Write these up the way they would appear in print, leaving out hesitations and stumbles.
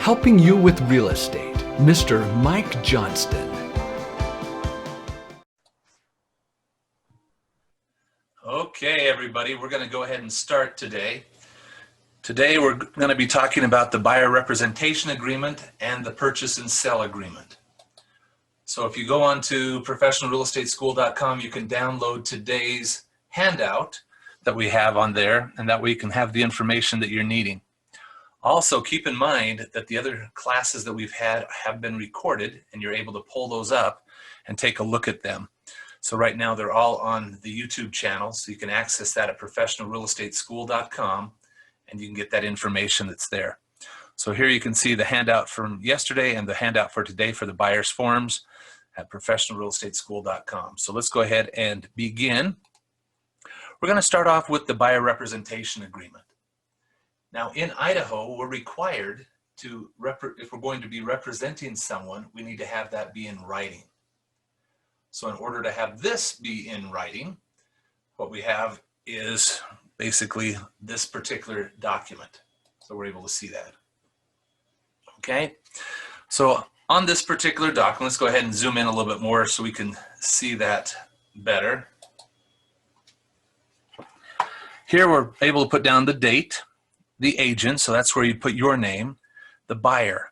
helping you with real estate, Mr. Mike Johnston. Okay, everybody, we're going to go ahead and start today. Today we're going to be talking about the buyer representation agreement and the purchase and sell agreement. So if you go on to professionalrealestateschool.com, you can download today's handout that we have on there, and that way you can have the information that you're needing. Also, keep in mind that the other classes that we've had have been recorded, and you're able to pull those up and take a look at them. So right now they're all on the YouTube channel, so you can access that at professionalrealestateschool.com, and you can get that information that's there. So here you can see the handout from yesterday and the handout for today for the buyer's forms at professionalrealestateschool.com. So let's go ahead and begin. We're going to start off with the buyer representation agreement. Now in Idaho, we're required to, if we're going to be representing someone, we need to have that be in writing. So in order to have this be in writing, what we have is basically this particular document. So we're able to see that. Okay, so on this particular document, let's go ahead and zoom in a little bit more so we can see that better. Here we're able to put down the date, the agent, so that's where you put your name, the buyer,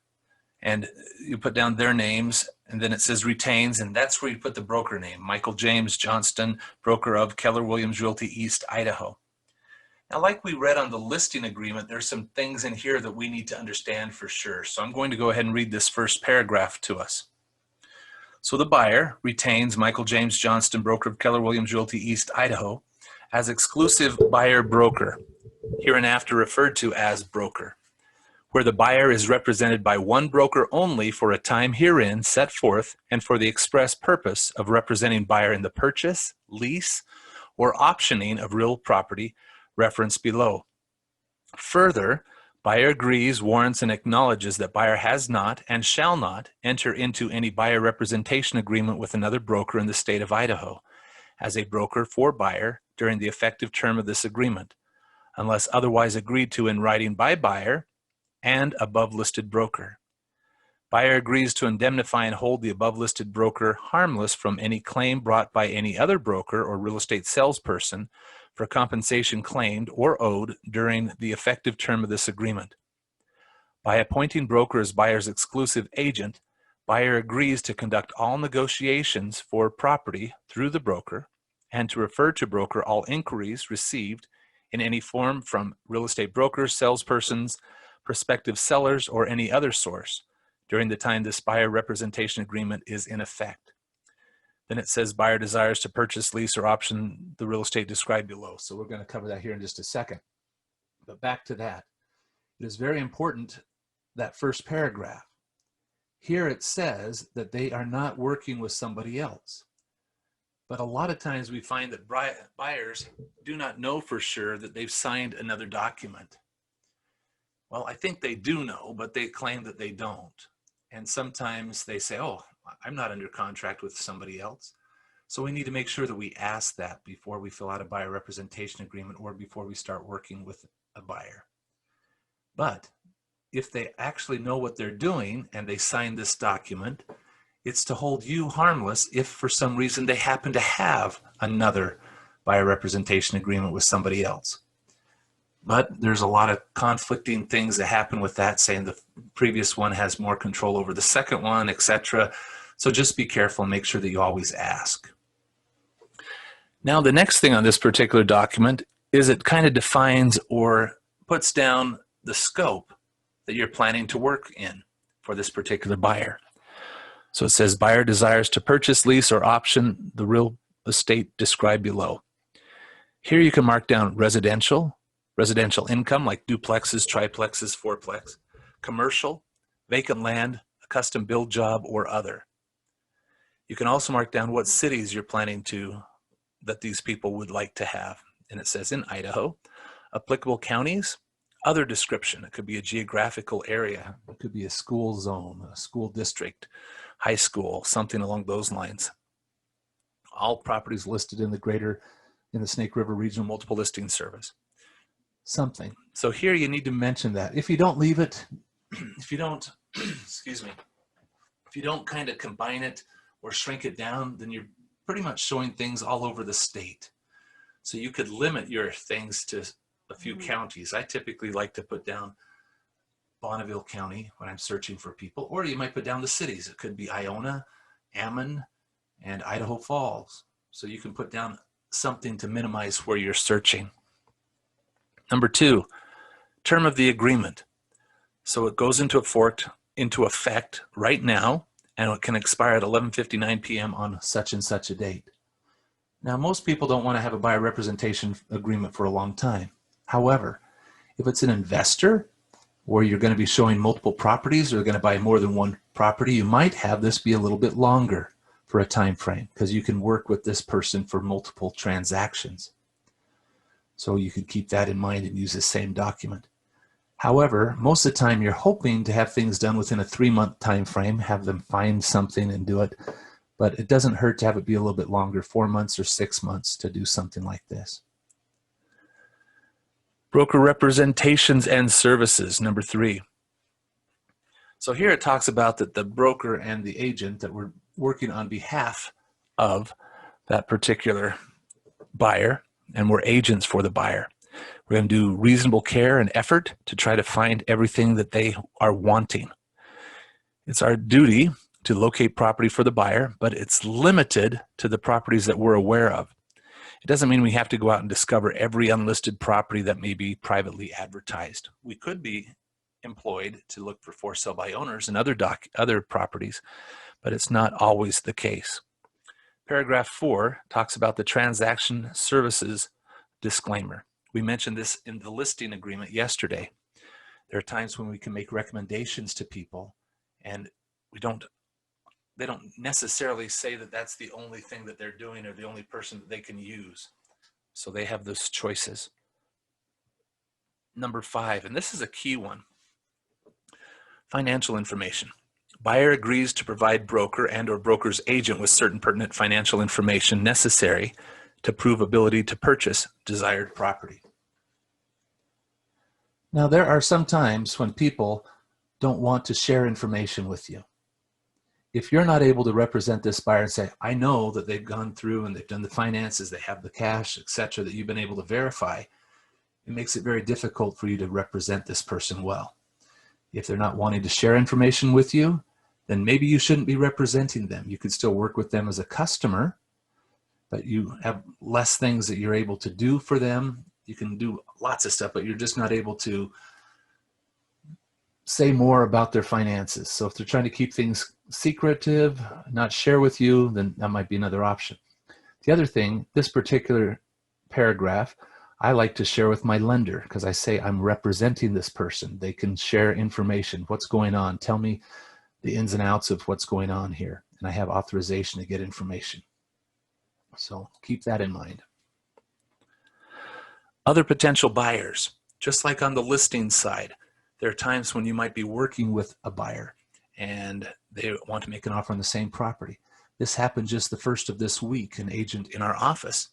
and you put down their names, and then it says retains, and that's where you put the broker name, Michael James Johnston, broker of Keller Williams Realty East, Idaho. Now, like we read on the listing agreement, there's some things in here that we need to understand for sure. So I'm going to go ahead and read this first paragraph to us. So the buyer retains Michael James Johnston, broker of Keller Williams Realty East, Idaho, as exclusive buyer broker, hereinafter referred to as broker, where the buyer is represented by one broker only for a time herein set forth and for the express purpose of representing buyer in the purchase, lease, or optioning of real property referenced below. Further, buyer agrees, warrants, and acknowledges that buyer has not and shall not enter into any buyer representation agreement with another broker in the state of Idaho as a broker for buyer during the effective term of this agreement, unless otherwise agreed to in writing by buyer and above listed broker. Buyer agrees to indemnify and hold the above listed broker harmless from any claim brought by any other broker or real estate salesperson for compensation claimed or owed during the effective term of this agreement. By appointing broker as buyer's exclusive agent, buyer agrees to conduct all negotiations for property through the broker and to refer to broker all inquiries received in any form from real estate brokers, salespersons, prospective sellers, or any other source during the time this buyer representation agreement is in effect. Then it says buyer desires to purchase, lease, or option the real estate described below. So we're going to cover that here in just a second. But back to that. It is very important, that first paragraph. Here it says that they are not working with somebody else. But a lot of times we find that buyers do not know for sure that they've signed another document. Well, I think they do know, but they claim that they don't. And sometimes they say, oh, I'm not under contract with somebody else. So we need to make sure that we ask that before we fill out a buyer representation agreement or before we start working with a buyer. But if they actually know what they're doing and they sign this document, it's to hold you harmless if for some reason they happen to have another buyer representation agreement with somebody else. But there's a lot of conflicting things that happen with that, saying the previous one has more control over the second one, etc. So just be careful and make sure that you always ask. Now the next thing on this particular document is it kind of defines or puts down the scope that you're planning to work in for this particular buyer. So it says buyer desires to purchase, lease, or option the real estate described below. Here you can mark down residential income like duplexes, triplexes, fourplex, commercial, vacant land, a custom build job, or other. You can also mark down what cities you're planning that these people would like to have. And it says in Idaho, applicable counties, other description. It could be a geographical area. It could be a school zone, a school district, high school, something along those lines. All properties listed in the Snake River Regional Multiple Listing Service. Something. So here you need to mention that. If you don't leave it, if you don't, excuse me, if you don't kind of combine it or shrink it down, then you're pretty much showing things all over the state. So you could limit your things to a few counties. I typically like to put down Bonneville County when I'm searching for people, or you might put down the cities. It could be Iona, Ammon, and Idaho Falls. So you can put down something to minimize where you're searching. Number 2, term of the agreement. So it goes into effect right now, and it can expire at 11:59 p.m. on such and such a date. Now, most people don't want to have a buyer representation agreement for a long time. However, if it's an investor where you're going to be showing multiple properties or going to buy more than one property, you might have this be a little bit longer for a time frame because you can work with this person for multiple transactions. So you could keep that in mind and use the same document. However, most of the time you're hoping to have things done within a 3-month time frame, have them find something and do it, but it doesn't hurt to have it be a little bit longer, 4 months or 6 months to do something like this. Broker representations and services, number 3. So here it talks about that the broker and the agent that we're working on behalf of that particular buyer, and we're agents for the buyer. We're going to do reasonable care and effort to try to find everything that they are wanting. It's our duty to locate property for the buyer, but it's limited to the properties that we're aware of. It doesn't mean we have to go out and discover every unlisted property that may be privately advertised. We could be employed to look for sale by owners and other properties, but it's not always the case. Paragraph 4 talks about the transaction services disclaimer. We mentioned this in the listing agreement yesterday. There are times when we can make recommendations to people, and they don't necessarily say that that's the only thing that they're doing or the only person that they can use. So they have those choices. Number 5, and this is a key one, financial information. Buyer agrees to provide broker and or broker's agent with certain pertinent financial information necessary to prove ability to purchase desired property. Now, there are some times when people don't want to share information with you. If you're not able to represent this buyer and say, I know that they've gone through and they've done the finances, they have the cash, etc., that you've been able to verify, it makes it very difficult for you to represent this person well. If they're not wanting to share information with you, then maybe you shouldn't be representing them. You could still work with them as a customer, but you have less things that you're able to do for them. You can do lots of stuff, but you're just not able to say more about their finances. So if they're trying to keep things secretive, not share with you, then that might be another option. The other thing, this particular paragraph, I like to share with my lender because I say I'm representing this person. They can share information. What's going on? Tell me the ins and outs of what's going on here. And I have authorization to get information. So keep that in mind. Other potential buyers, just like on the listing side, there are times when you might be working with a buyer and they want to make an offer on the same property. This happened just the first of this week. An agent in our office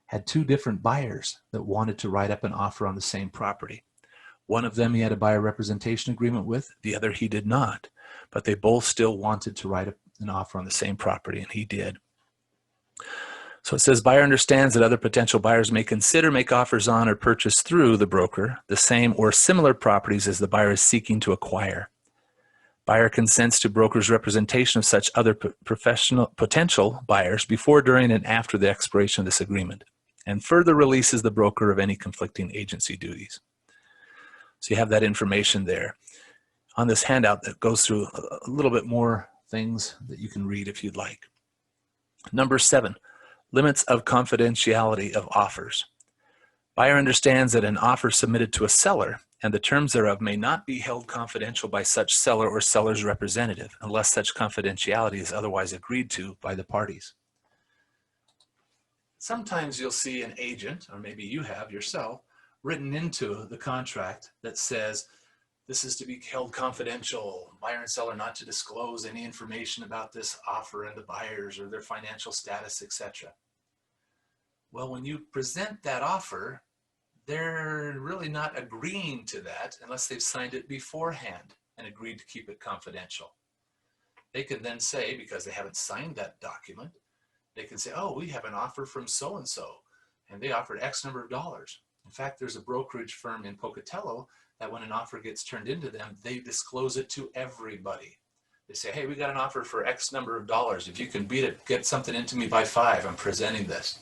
had 2 different buyers that wanted to write up an offer on the same property. One of them he had a buyer representation agreement with, the other he did not, but they both still wanted to write up an offer on the same property, and he did. So it says, buyer understands that other potential buyers may consider make offers on or purchase through the broker the same or similar properties as the buyer is seeking to acquire. Buyer consents to broker's representation of such other potential buyers before, during, and after the expiration of this agreement, and further releases the broker of any conflicting agency duties. So you have that information there on this handout that goes through a little bit more things that you can read if you'd like. Number 7, limits of confidentiality of offers. Buyer understands that an offer submitted to a seller and the terms thereof may not be held confidential by such seller or seller's representative unless such confidentiality is otherwise agreed to by the parties. Sometimes you'll see an agent, or maybe you have yourself, written into the contract that says this is to be held confidential, buyer and seller not to disclose any information about this offer and the buyers or their financial status, etc. Well, when you present that offer, they're really not agreeing to that unless they've signed it beforehand. and agreed to keep it confidential. They can then say, because they haven't signed that document, they can say, oh, we have an offer from so-and-so, and they offered X number of dollars. In fact, there's a brokerage firm in Pocatello that when an offer gets turned into them, they disclose it to everybody. They say, hey, we got an offer for X number of dollars. If you can beat it, get something into me by 5. I'm presenting this.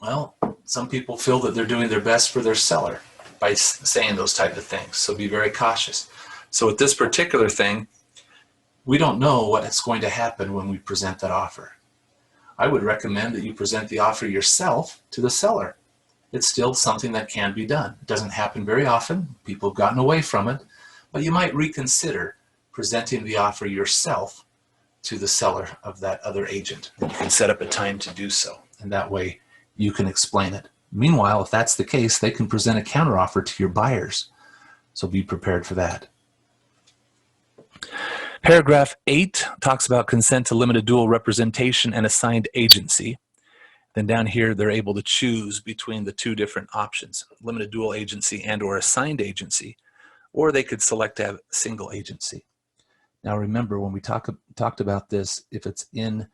Well, some people feel that they're doing their best for their seller by saying those type of things. So be very cautious. So with this particular thing, we don't know what's going to happen when we present that offer. I would recommend that you present the offer yourself to the seller. It's still something that can be done. It doesn't happen very often. People have gotten away from it, but you might reconsider presenting the offer yourself to the seller of that other agent. And you can set up a time to do so, and that way you can explain it. Meanwhile, if that's the case, they can present a counteroffer to your buyers. So be prepared for that. Paragraph 8 talks about consent to limited dual representation and assigned agency. Then down here, they're able to choose between the two different options, limited dual agency and or assigned agency, or they could select to have single agency. Now remember, when we talked about this, if it's in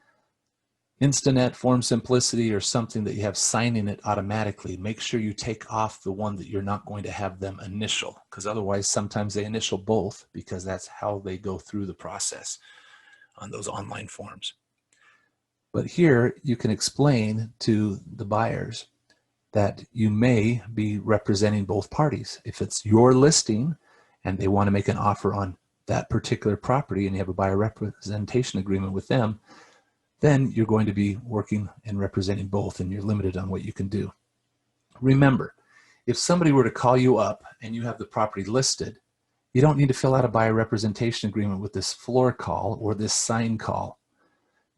Instanet, Form Simplicity, or something that you have signing it automatically, make sure you take off the one that you're not going to have them initial, because otherwise sometimes they initial both, because that's how they go through the process on those online forms. But here you can explain to the buyers that you may be representing both parties. If it's your listing and they want to make an offer on that particular property and you have a buyer representation agreement with them, then you're going to be working and representing both, and you're limited on what you can do. Remember, if somebody were to call you up and you have the property listed, you don't need to fill out a buyer representation agreement with this floor call or this sign call.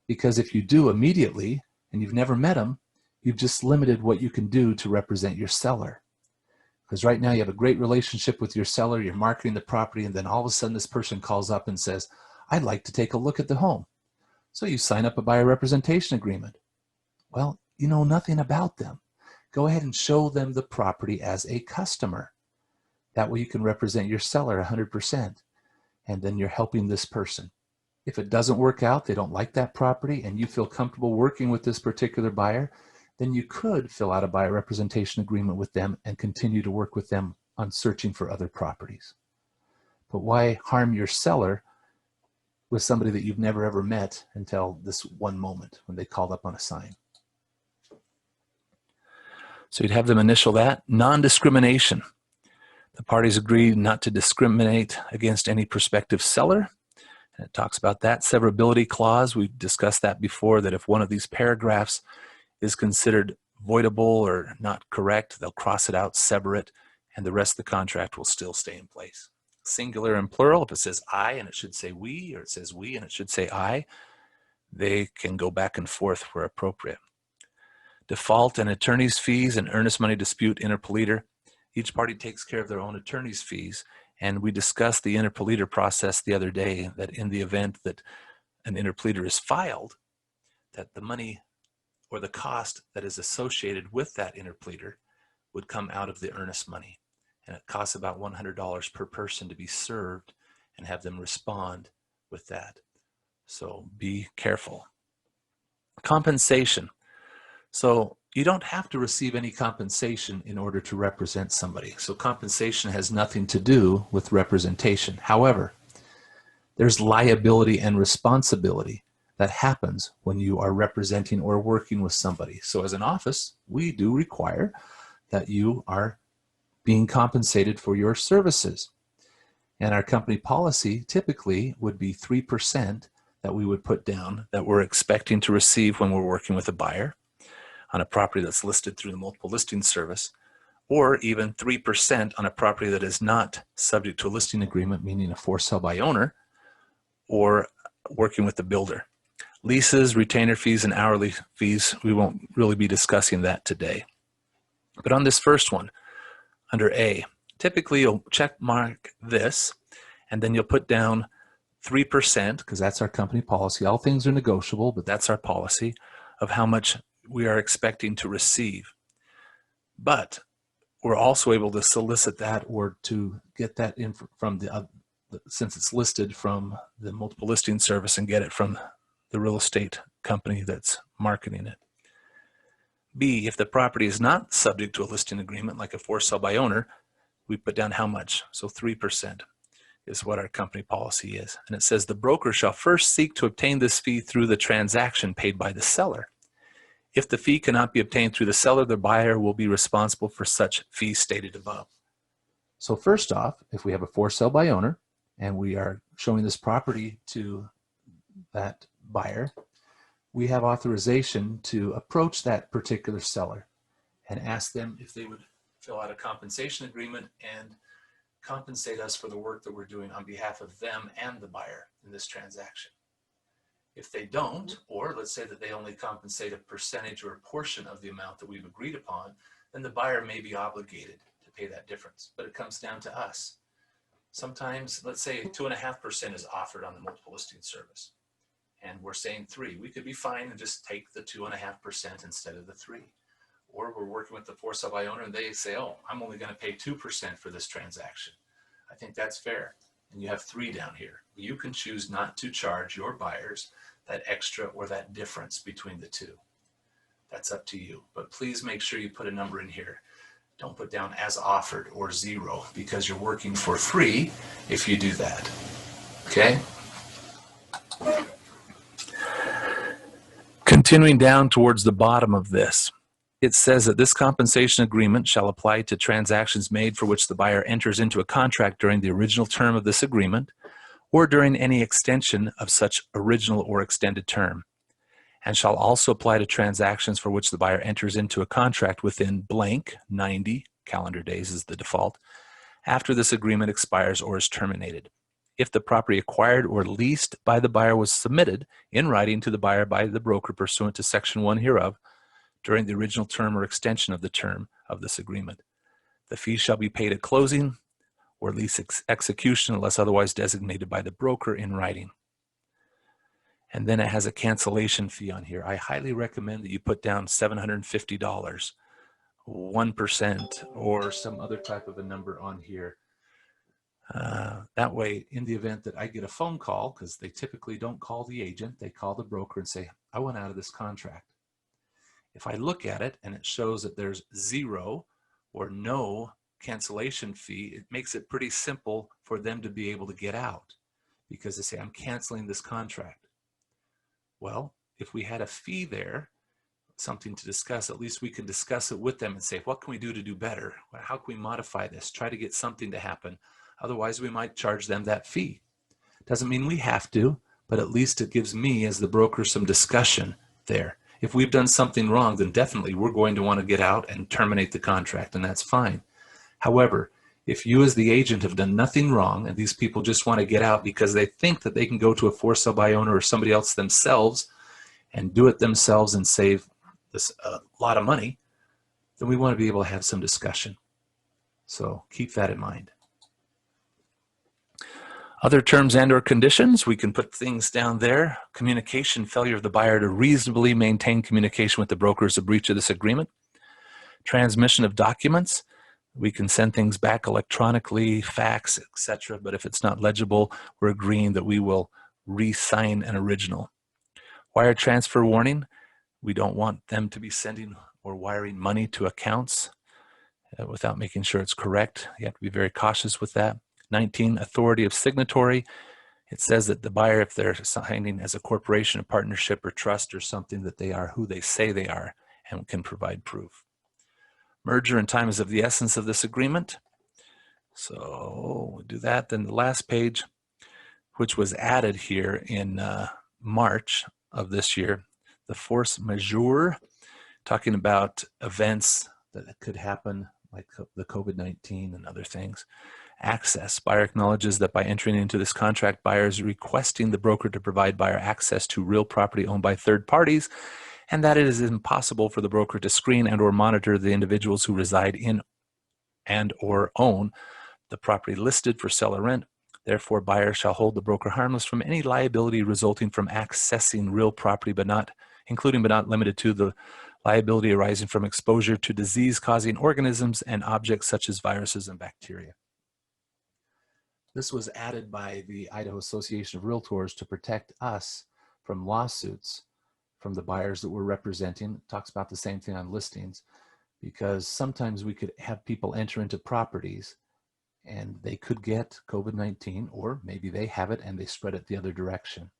Because if you do immediately and you've never met them, you've just limited what you can do to represent your seller. Because right now you have a great relationship with your seller, you're marketing the property, and then all of a sudden this person calls up and says, I'd like to take a look at the home. So you sign up a buyer representation agreement. Well, you know nothing about them. Go ahead and show them the property as a customer. That way you can represent your seller 100%, and then you're helping this person. If it doesn't work out, they don't like that property, and you feel comfortable working with this particular buyer, then you could fill out a buyer representation agreement with them and continue to work with them on searching for other properties. But why harm your seller with somebody that you've never ever met until this one moment when they called up on a sign? So you'd have them initial that. Non-discrimination. The parties agree not to discriminate against any prospective seller. And it talks about that. Severability clause, we've discussed that before, that if one of these paragraphs is considered voidable or not correct, they'll cross it out, sever it, and the rest of the contract will still stay in place. Singular and plural, if it says I and it should say we, or it says we and it should say I, they can go back and forth where appropriate. Default and attorney's fees and earnest money dispute interpolator. Each party takes care of their own attorney's fees, and we discussed the interpolator process the other day, that in the event that an interpolator is filed, that the money or the cost that is associated with that interpolator would come out of the earnest money. And it costs about $100 per person to be served and have them respond with that. So be careful. Compensation. So you don't have to receive any compensation in order to represent somebody. So compensation has nothing to do with representation. However, there's liability and responsibility that happens when you are representing or working with somebody. So as an office, we do require that you are being compensated for your services. And our company policy typically would be 3% that we would put down that we're expecting to receive when we're working with a buyer on a property that's listed through the multiple listing service, or even 3% on a property that is not subject to a listing agreement, meaning a for sale by owner, or working with the builder. Leases, retainer fees, and hourly fees, we won't really be discussing that today. But on this first one, under A, typically you'll check mark this, and then you'll put down 3%, because that's our company policy. All things are negotiable, but that's our policy of how much we are expecting to receive. But we're also able to solicit that or to get that in from the since it's listed from the multiple listing service, and get it from the real estate company that's marketing it. B, if the property is not subject to a listing agreement, like a for sale by owner, we put down how much? So 3% is what our company policy is. And it says the broker shall first seek to obtain this fee through the transaction paid by the seller. If the fee cannot be obtained through the seller, the buyer will be responsible for such fee stated above. So first off, if we have a for sale by owner and we are showing this property to that buyer, we have authorization to approach that particular seller and ask them if they would fill out a compensation agreement and compensate us for the work that we're doing on behalf of them and the buyer in this transaction. If they don't, or let's say that they only compensate a percentage or a portion of the amount that we've agreed upon, then the buyer may be obligated to pay that difference, but it comes down to us. Sometimes, let's say 2.5% is offered on the multiple listing service, and we're saying 3. We could be fine and just take the 2.5% instead of the 3. Or we're working with the for sale by owner and they say, oh, I'm only going to pay 2% for this transaction. I think that's fair. And you have 3 down here. You can choose not to charge your buyers that extra or that difference between the two. That's up to you. But please make sure you put a number in here. Don't put down as offered or 0, because you're working for free if you do that. Okay? Continuing down towards the bottom of this, it says that this compensation agreement shall apply to transactions made for which the buyer enters into a contract during the original term of this agreement or during any extension of such original or extended term, and shall also apply to transactions for which the buyer enters into a contract within blank 90 calendar days is the default after this agreement expires or is terminated. If the property acquired or leased by the buyer was submitted in writing to the buyer by the broker pursuant to Section 1 hereof during the original term or extension of the term of this agreement, the fee shall be paid at closing or lease execution unless otherwise designated by the broker in writing. And then it has a cancellation fee on here. I highly recommend that you put down $750, 1%, or some other type of a number on here. That way, in the event that I get a phone call, because they typically don't call the agent, they call the broker and say, I want out of this contract. If I look at it and it shows that there's 0 or no cancellation fee, it makes it pretty simple for them to be able to get out, because they say, I'm canceling this contract. Well, if we had a fee there, something to discuss, at least we can discuss it with them and say, what can we do to do better? How can we modify this? Try to get something to happen. Otherwise, we might charge them that fee. Doesn't mean we have to, but at least it gives me as the broker some discussion there. If we've done something wrong, then definitely we're going to want to get out and terminate the contract, and that's fine. However, if you as the agent have done nothing wrong and these people just want to get out because they think that they can go to a for sale by owner or somebody else themselves and do it themselves and save this a lot of money, then we want to be able to have some discussion. So keep that in mind. Other terms and or conditions, we can put things down there. Communication, failure of the buyer to reasonably maintain communication with the broker is a breach of this agreement. Transmission of documents, we can send things back electronically, fax, etc. But if it's not legible, we're agreeing that we will re-sign an original. Wire transfer warning, we don't want them to be sending or wiring money to accounts without making sure it's correct. You have to be very cautious with that. 19, authority of signatory. It says that the buyer, if they're signing as a corporation, a partnership, or trust or something, that they are who they say they are and can provide proof. Merger and time is of the essence of this agreement. So we'll do that. Then the last page, which was added here in March of this year, the force majeure, talking about events that could happen like the COVID-19 and other things. Access. Buyer acknowledges that by entering into this contract, buyer is requesting the broker to provide buyer access to real property owned by third parties, and that it is impossible for the broker to screen and or monitor the individuals who reside in and or own the property listed for sale or rent. Therefore, buyer shall hold the broker harmless from any liability resulting from accessing real property, but not limited to the liability arising from exposure to disease-causing organisms and objects such as viruses and bacteria. This was added by the Idaho Association of Realtors to protect us from lawsuits from the buyers that we're representing. It talks about the same thing on listings, because sometimes we could have people enter into properties and they could get COVID-19, or maybe they have it and they spread it the other direction.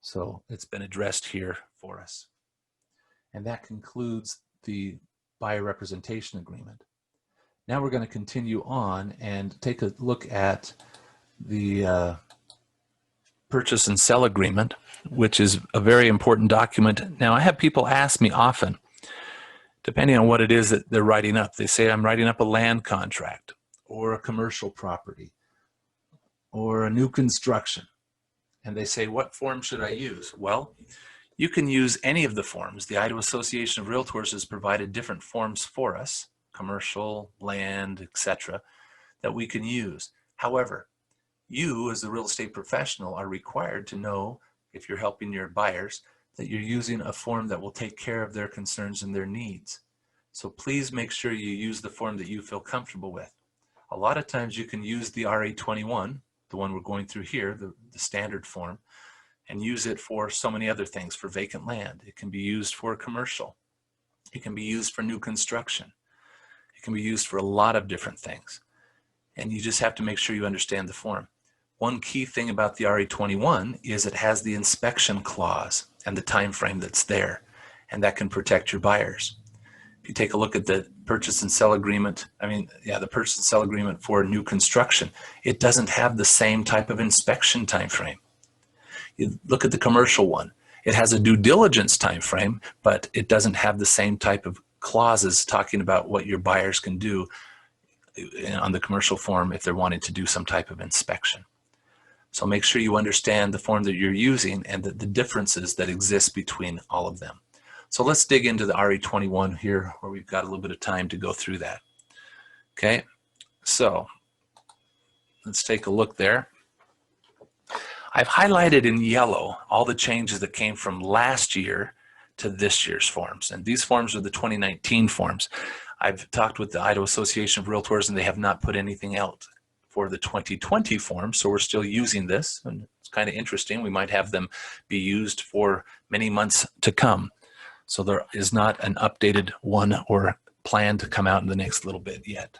So it's been addressed here for us. And that concludes the buyer representation agreement. Now we're going to continue on and take a look at the purchase and sell agreement, which is a very important document. Now, I have people ask me often, depending on what it is that they're writing up. They say, I'm writing up a land contract or a commercial property or a new construction. And they say, what form should I use? Well, you can use any of the forms. The Idaho Association of Realtors has provided different forms for us, commercial, land, etc., that we can use. However, you as the real estate professional are required to know, if you're helping your buyers, that you're using a form that will take care of their concerns and their needs. So please make sure you use the form that you feel comfortable with. A lot of times you can use the RA21, the one we're going through here, the standard form, and use it for so many other things, for vacant land. It can be used for commercial. It can be used for new construction. It can be used for a lot of different things. And you just have to make sure you understand the form. One key thing about the RA21 is it has the inspection clause and the time frame that's there, and that can protect your buyers. If you take a look at the purchase and sell agreement, the purchase and sell agreement for new construction, it doesn't have the same type of inspection time frame. You look at the commercial one, it has a due diligence time frame, but it doesn't have the same type of clauses talking about what your buyers can do on the commercial form if they're wanting to do some type of inspection. So make sure you understand the form that you're using and the differences that exist between all of them. So let's dig into the RA21 here, where we've got a little bit of time to go through that. Okay, so let's take a look there. I've highlighted in yellow all the changes that came from last year to this year's forms. And these forms are the 2019 forms. I've talked with the Idaho Association of Realtors, and they have not put anything else for the 2020 form, so we're still using this, and it's kind of interesting. We might have them be used for many months to come. So there is not an updated one or plan to come out in the next little bit yet.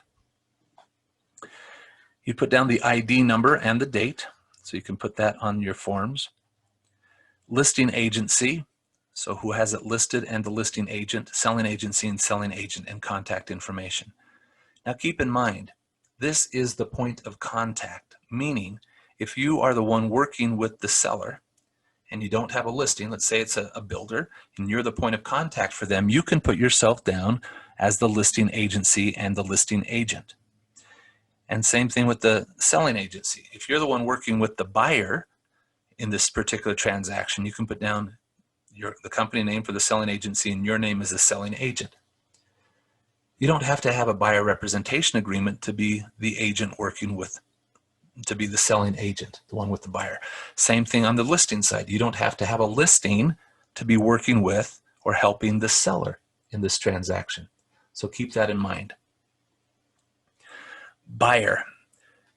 You put down the ID number and the date, so you can put that on your forms. Listing agency, so who has it listed, and the listing agent, selling agency and selling agent, and contact information. Now keep in mind, this is the point of contact, meaning if you are the one working with the seller and you don't have a listing, let's say it's a builder, and you're the point of contact for them, you can put yourself down as the listing agency and the listing agent. And same thing with the selling agency. If you're the one working with the buyer in this particular transaction, you can put down the company name for the selling agency and your name as the selling agent. You don't have to have a buyer representation agreement to be the agent working with, to be the selling agent, the one with the buyer. Same thing on the listing side. You don't have to have a listing to be working with or helping the seller in this transaction. So keep that in mind. Buyer.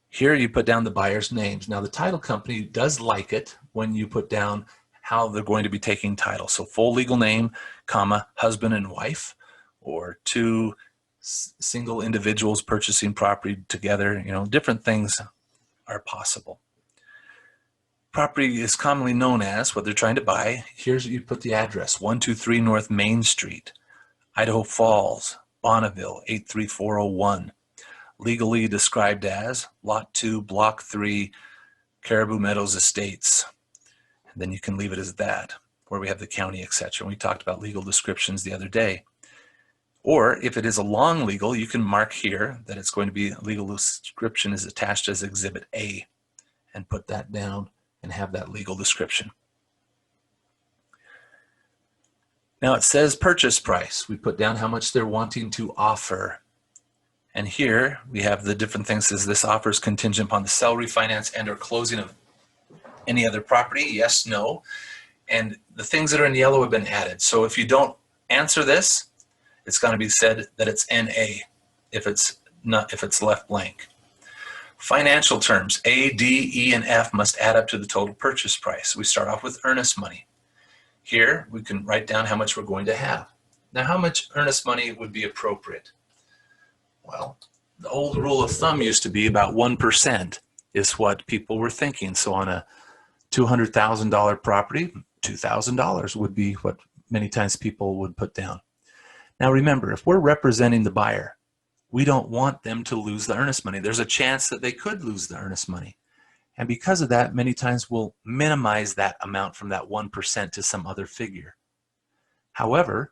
Here you put down the buyer's names. Now the title company does like it when you put down how they're going to be taking title. So full legal name, comma, husband and wife, or two single individuals purchasing property together. Different things are possible. Property is commonly known as what they're trying to buy. Here's you put the address, 123 North Main Street, Idaho Falls, Bonneville, 83401. Legally described as Lot 2, Block 3, Caribou Meadows Estates. And then you can leave it as that, where we have the county, etc. We talked about legal descriptions the other day. Or if it is a long legal, you can mark here that it's going to be legal description is attached as Exhibit A, and put that down and have that legal description. Now it says purchase price. We put down how much they're wanting to offer. And here we have the different things. Says this offer is contingent upon the sale, refinance, and or closing of any other property. Yes, no. And the things that are in yellow have been added. So if you don't answer this, it's going to be said that it's NA if it's left blank. Financial terms, A, D, E, and F must add up to the total purchase price. We start off with earnest money. Here, we can write down how much we're going to have. Now, how much earnest money would be appropriate? Well, the old rule of thumb used to be about 1% is what people were thinking. So on a $200,000 property, $2,000 would be what many times people would put down. Now remember, if we're representing the buyer, we don't want them to lose the earnest money. There's a chance that they could lose the earnest money. And because of that, many times we'll minimize that amount from that 1% to some other figure. However,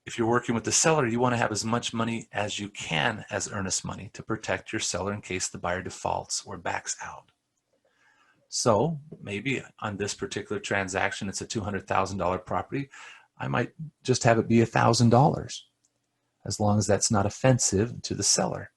if you're working with the seller, you want to have as much money as you can as earnest money to protect your seller in case the buyer defaults or backs out. So maybe on this particular transaction, it's a $200,000 property. I might just have it be $1,000, as long as that's not offensive to the seller.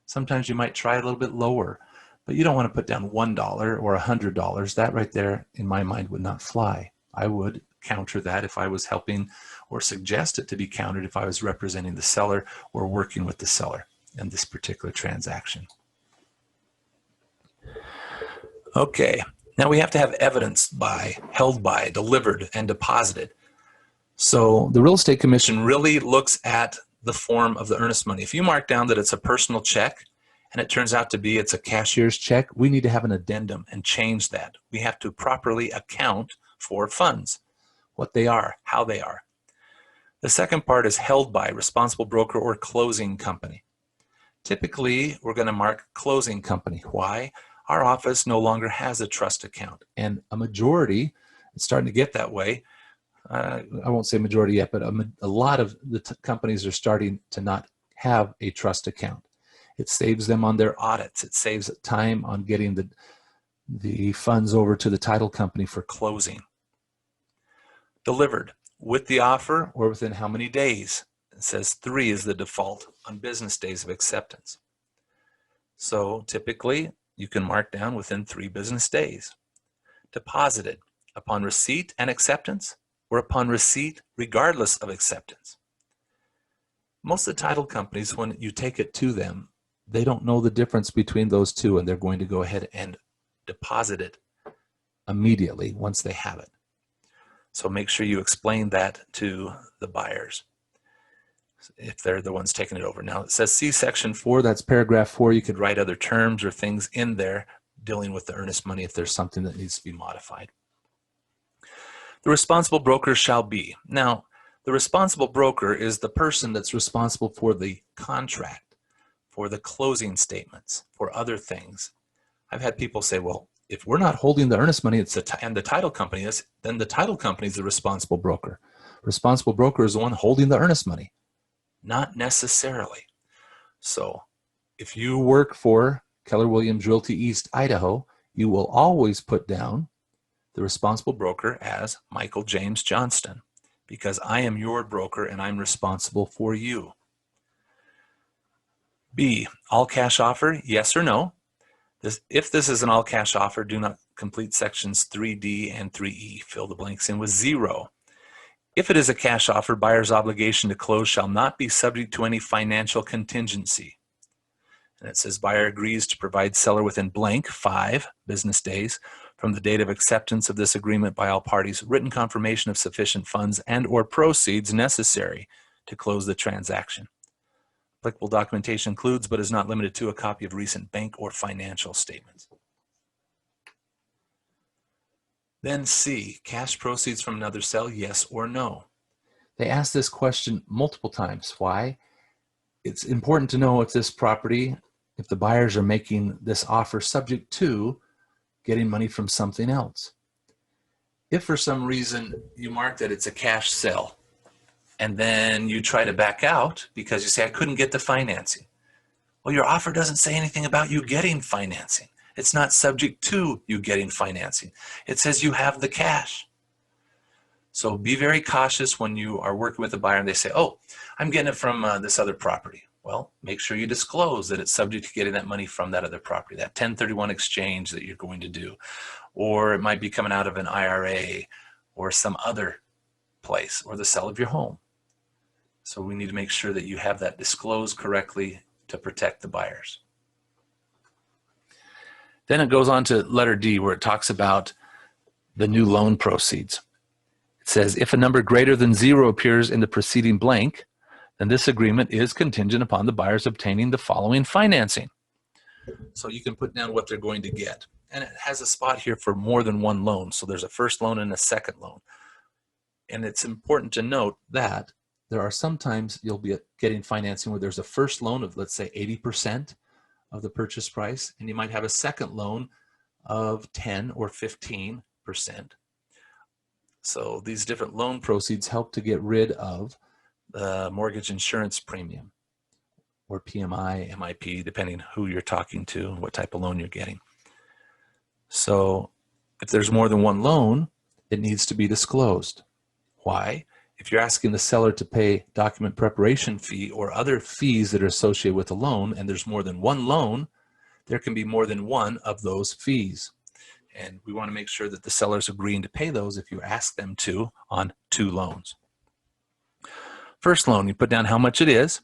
Sometimes you might try a little bit lower, but you don't want to put down $1 or $100. That right there, in my mind, would not fly. I would counter that if I was helping, or suggest it to be countered if I was representing the seller or working with the seller in this particular transaction. Okay, now we have to have evidence by, held by, delivered, and deposited. So the Real Estate Commission really looks at the form of the earnest money. If you mark down that it's a personal check and it turns out to be it's a cashier's check, we need to have an addendum and change that. We have to properly account for funds, what they are, how they are. The second part is held by responsible broker or closing company. Typically, we're going to mark closing company. Why? Our office no longer has a trust account, and a majority, it's starting to get that way. I won't say majority yet, but a lot of the companies are starting to not have a trust account. It saves them on their audits. It saves time on getting the funds over to the title company for closing. Delivered with the offer or within how many days? It says 3 is the default on business days of acceptance. So typically you can mark down within 3 business days. Deposited upon receipt and acceptance, or upon receipt regardless of acceptance. Most of the title companies, when you take it to them, they don't know the difference between those two, and they're going to go ahead and deposit it immediately once they have it. So make sure you explain that to the buyers if they're the ones taking it over. Now it says see section 4, that's paragraph 4. You could write other terms or things in there dealing with the earnest money if there's something that needs to be modified. The responsible broker shall be. Now, the responsible broker is the person that's responsible for the contract, for the closing statements, for other things. I've had people say, well, if we're not holding the earnest money and the title company is, then the title company is the responsible broker. Responsible broker is the one holding the earnest money. Not necessarily. So if you work for Keller Williams Realty East, Idaho, you will always put down the responsible broker as Michael James Johnston, because I am your broker and I'm responsible for you. B, all cash offer, yes or no? If this is an all cash offer, do not complete sections 3D and 3E. Fill the blanks in with 0. If it is a cash offer, buyer's obligation to close shall not be subject to any financial contingency. And it says buyer agrees to provide seller within blank 5 business days from the date of acceptance of this agreement by all parties, written confirmation of sufficient funds and or proceeds necessary to close the transaction. Applicable documentation includes, but is not limited to, a copy of recent bank or financial statements. Then C, cash proceeds from another sale, yes or no? They ask this question multiple times. Why? It's important to know if this property, if the buyers are making this offer subject to getting money from something else. If for some reason you mark that it's a cash sale and then you try to back out because you say, I couldn't get the financing. Well, your offer doesn't say anything about you getting financing. It's not subject to you getting financing. It says you have the cash. So be very cautious when you are working with a buyer and they say, oh, I'm getting it from this other property. Well, make sure you disclose that it's subject to getting that money from that other property, that 1031 exchange that you're going to do. Or it might be coming out of an IRA or some other place, or the sale of your home. So we need to make sure that you have that disclosed correctly to protect the buyers. Then it goes on to letter D, where it talks about the new loan proceeds. It says, if a number greater than 0 appears in the preceding blank, then this agreement is contingent upon the buyers obtaining the following financing. So you can put down what they're going to get. And it has a spot here for more than one loan. So there's a first loan and a second loan. And it's important to note that there are sometimes you'll be getting financing where there's a first loan of, let's say, 80% of the purchase price, and you might have a second loan of 10 or 15%. So these different loan proceeds help to get rid of the mortgage insurance premium, or PMI, MIP, depending who you're talking to, what type of loan you're getting. So if there's more than one loan, it needs to be disclosed. Why? If you're asking the seller to pay document preparation fee or other fees that are associated with a loan, and there's more than one loan, there can be more than one of those fees. And we want to make sure that the seller's agreeing to pay those if you ask them to on 2 loans. First loan, you put down how much it is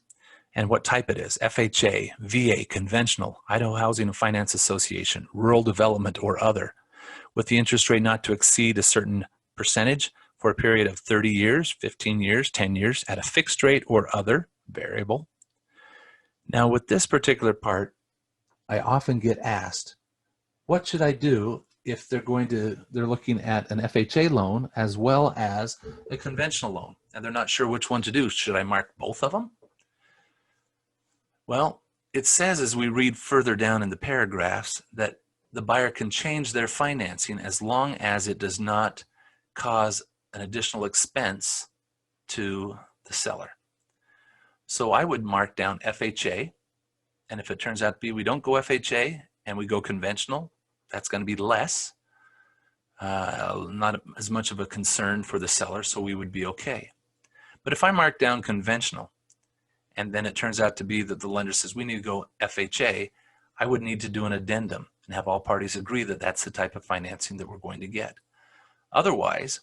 and what type it is: FHA, VA, conventional, Idaho Housing and Finance Association, rural development, or other, with the interest rate not to exceed a certain percentage for a period of 30 years, 15 years, 10 years, at a fixed rate or other variable. Now with this particular part, I often get asked, what should I do if they're looking at an FHA loan as well as a conventional loan, and they're not sure which one to do? Should I mark both of them? Well, it says as we read further down in the paragraphs that the buyer can change their financing as long as it does not cause an additional expense to the seller. So I would mark down FHA, and if it turns out to be we don't go FHA and we go conventional, that's going to be less, not as much of a concern for the seller, so we would be okay. But if I mark down conventional, and then it turns out to be that the lender says we need to go FHA, I would need to do an addendum and have all parties agree that that's the type of financing that we're going to get. Otherwise,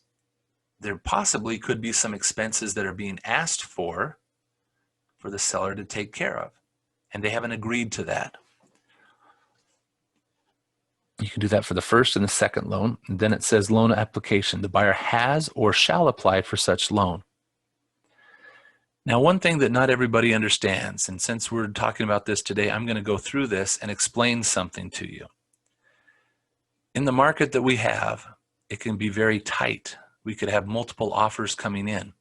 there possibly could be some expenses that are being asked for the seller to take care of, and they haven't agreed to that. You can do that for the first and the second loan. And then it says loan application. The buyer has or shall apply for such loan. Now, one thing that not everybody understands, and since we're talking about this today, I'm going to go through this and explain something to you. In the market that we have, it can be very tight. We could have multiple offers coming in.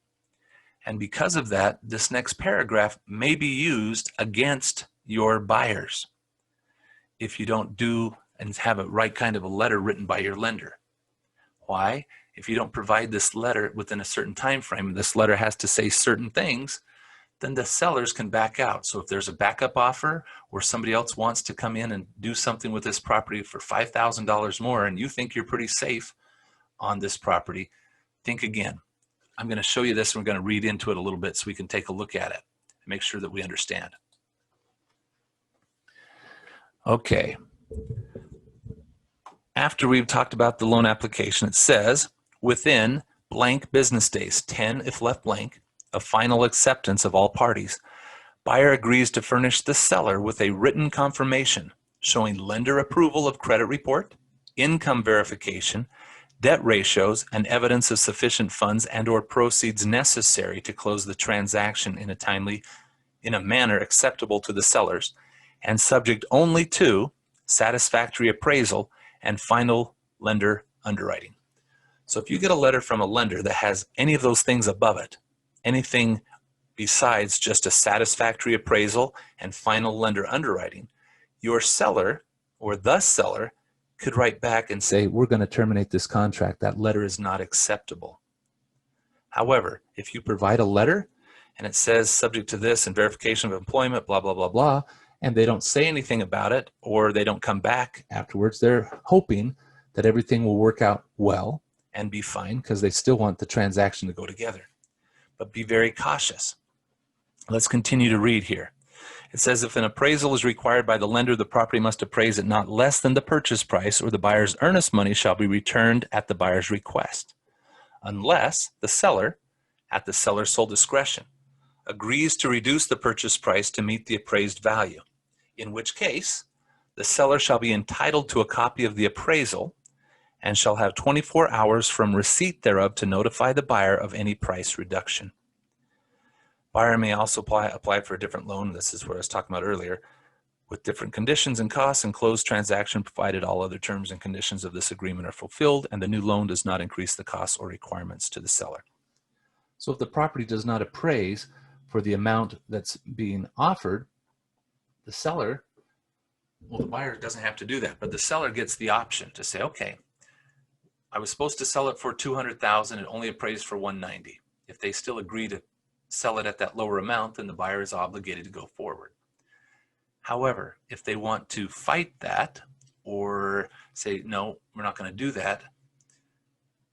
And because of that, this next paragraph may be used against your buyers if you don't do and have a right kind of a letter written by your lender. Why? If you don't provide this letter within a certain time frame, this letter has to say certain things, then the sellers can back out. So if there's a backup offer or somebody else wants to come in and do something with this property for $5,000 more and you think you're pretty safe on this property, think again. I'm going to show you this and we're going to read into it a little bit so we can take a look at it and make sure that we understand. Okay. After we've talked about the loan application, it says within blank business days, 10 if left blank, of final acceptance of all parties, buyer agrees to furnish the seller with a written confirmation showing lender approval of credit report, income verification, debt ratios, and evidence of sufficient funds and or proceeds necessary to close the transaction in a manner acceptable to the sellers, and subject only to satisfactory appraisal and final lender underwriting. So if you get a letter from a lender that has any of those things above it, anything besides just a satisfactory appraisal and final lender underwriting, your seller or the seller could write back and say, we're going to terminate this contract. That letter is not acceptable. However, if you provide a letter and it says subject to this and verification of employment, blah, blah, blah, blah, and they don't say anything about it or they don't come back afterwards, they're hoping that everything will work out well and be fine because they still want the transaction to go together. But be very cautious. Let's continue to read here. It says if an appraisal is required by the lender, the property must appraise at not less than the purchase price, or the buyer's earnest money shall be returned at the buyer's request, unless the seller, at the seller's sole discretion, agrees to reduce the purchase price to meet the appraised value, in which case The seller shall be entitled to a copy of the appraisal and shall have 24 hours from receipt thereof to notify the buyer of any price reduction. Buyer may also apply for a different loan. This is what I was talking about earlier, with different conditions and costs, and close transaction provided all other terms and conditions of this agreement are fulfilled and the new loan does not increase the costs or requirements to the seller. So if the property does not appraise for the amount that's being offered, the seller, well, the buyer doesn't have to do that, but the seller gets the option to say, okay, I was supposed to sell it for $200,000, it only appraised for $190,000. If they still agree to sell it at that lower amount, then the buyer is obligated to go forward. However, if they want to fight that or say, no, we're not going to do that,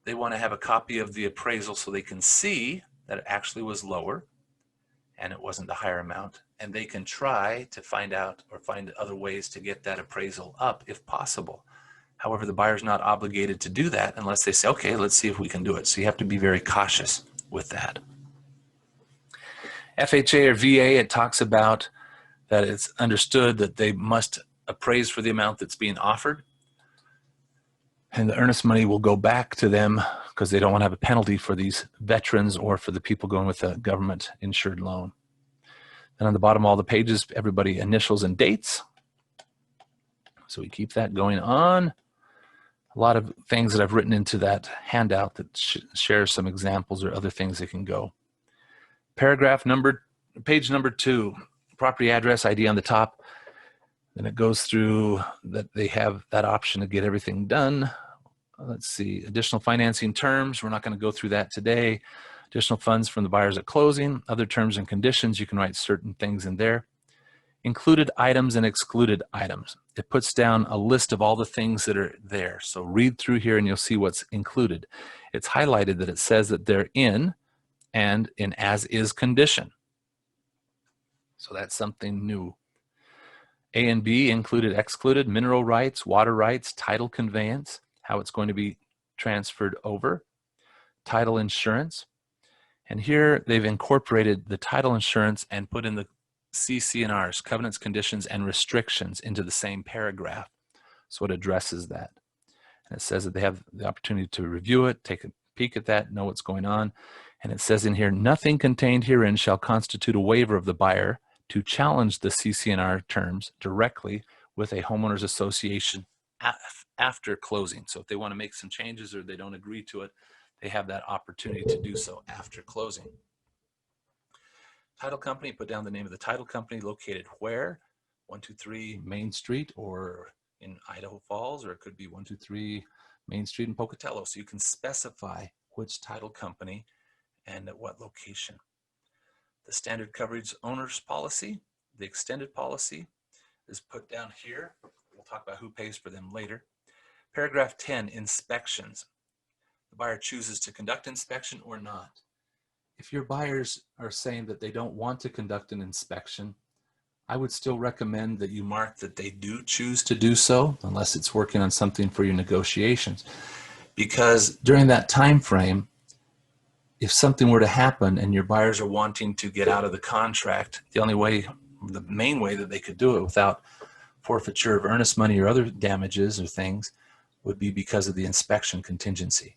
they want to have a copy of the appraisal so they can see that it actually was lower and it wasn't the higher amount, and they can try to find out or find other ways to get that appraisal up if possible. However, the buyer's not obligated to do that unless they say, okay, let's see if we can do it. So you have to be very cautious with that. FHA or VA, it talks about that it's understood that they must appraise for the amount that's being offered. And the earnest money will go back to them because they don't want to have a penalty for these veterans or for the people going with a government insured loan. And on the bottom of all the pages, everybody initials and dates. So we keep that going on. A lot of things that I've written into that handout that shares some examples or other things that can go. Paragraph number, page number 2, property address ID on the top. Then it goes through that they have that option to get everything done. Let's see, additional financing terms. We're not going to go through that today. Additional funds from the buyers at closing. Other terms and conditions, you can write certain things in there. Included items and excluded items. It puts down a list of all the things that are there. So read through here and you'll see what's included. It's highlighted that it says that they're in and in as-is condition. So that's something new. A and B included, excluded, mineral rights, water rights, title conveyance, how it's going to be transferred over, title insurance. And here they've incorporated the title insurance and put in the CC&Rs, covenants, conditions, and restrictions into the same paragraph. So it addresses that. And it says that they have the opportunity to review it, take a peek at that, know what's going on. And it says in here, nothing contained herein shall constitute a waiver of the buyer to challenge the CC&R terms directly with a homeowners association after closing. So if they want to make some changes or they don't agree to it, they have that opportunity to do so after closing. Title company, put down the name of the title company, located where, 123 Main Street or in Idaho Falls, or it could be 123 Main Street in Pocatello. So you can specify which title company and at what location. The standard coverage owner's policy, the extended policy is put down here. We'll talk about who pays for them later. Paragraph 10, inspections. The buyer chooses to conduct inspection or not. If your buyers are saying that they don't want to conduct an inspection, I would still recommend that you mark that they do choose to do so, unless it's working on something for your negotiations. Because during that time frame, if something were to happen and your buyers are wanting to get out of the contract, the only way, the main way that they could do it without forfeiture of earnest money or other damages or things would be because of the inspection contingency.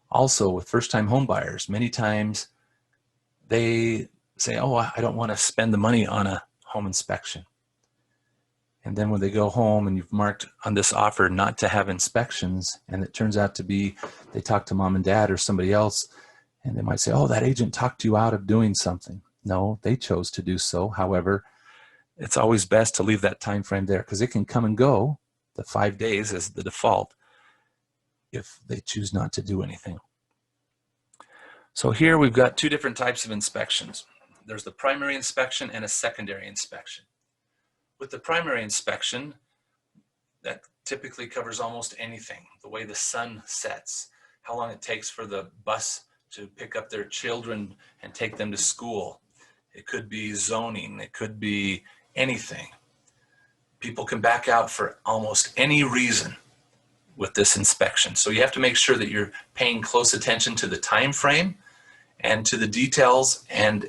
Also, with first-time home buyers, many times they say, oh, I don't want to spend the money on a home inspection. And then when they go home and you've marked on this offer not to have inspections, and it turns out to be they talk to mom and dad or somebody else, and they might say, oh, that agent talked you out of doing something. No, they chose to do so. However, it's always best to leave that time frame there because it can come and go. The 5 days is the default if they choose not to do anything. So here we've got two different types of inspections. There's the primary inspection and a secondary inspection. With the primary inspection, that typically covers almost anything. The way the sun sets, how long it takes for the bus to pick up their children and take them to school. It could be zoning, it could be anything. People can back out for almost any reason with this inspection. So you have to make sure that you're paying close attention to the time frame and to the details, and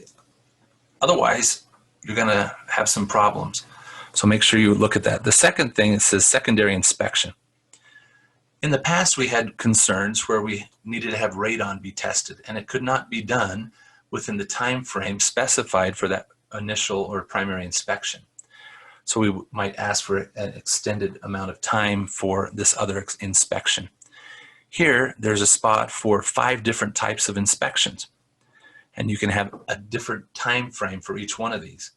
otherwise you're going to have some problems. So make sure you look at that. The second thing, it says secondary inspection. In the past, we had concerns where we needed to have radon be tested, and it could not be done within the time frame specified for that initial or primary inspection. So we might ask for an extended amount of time for this other inspection. Here, there's a spot for 5 different types of inspections, and you can have a different time frame for each one of these.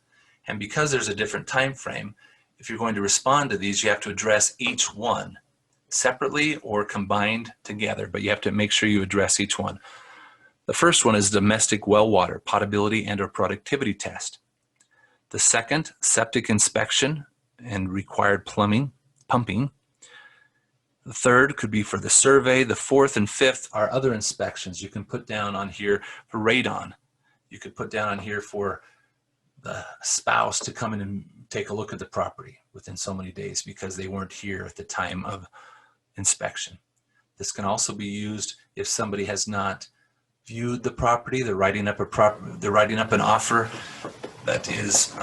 And because there's a different time frame, if you're going to respond to these, you have to address each one separately or combined together, but you have to make sure you address each one. The first one is domestic well water, potability and or productivity test. The second, septic inspection and required pumping. The third could be for the survey. The fourth and fifth are other inspections you can put down on here for radon. You could put down on here for the spouse to come in and take a look at the property within so many days because they weren't here at the time of inspection. This can also be used if somebody has not viewed the property. They're writing up an offer that is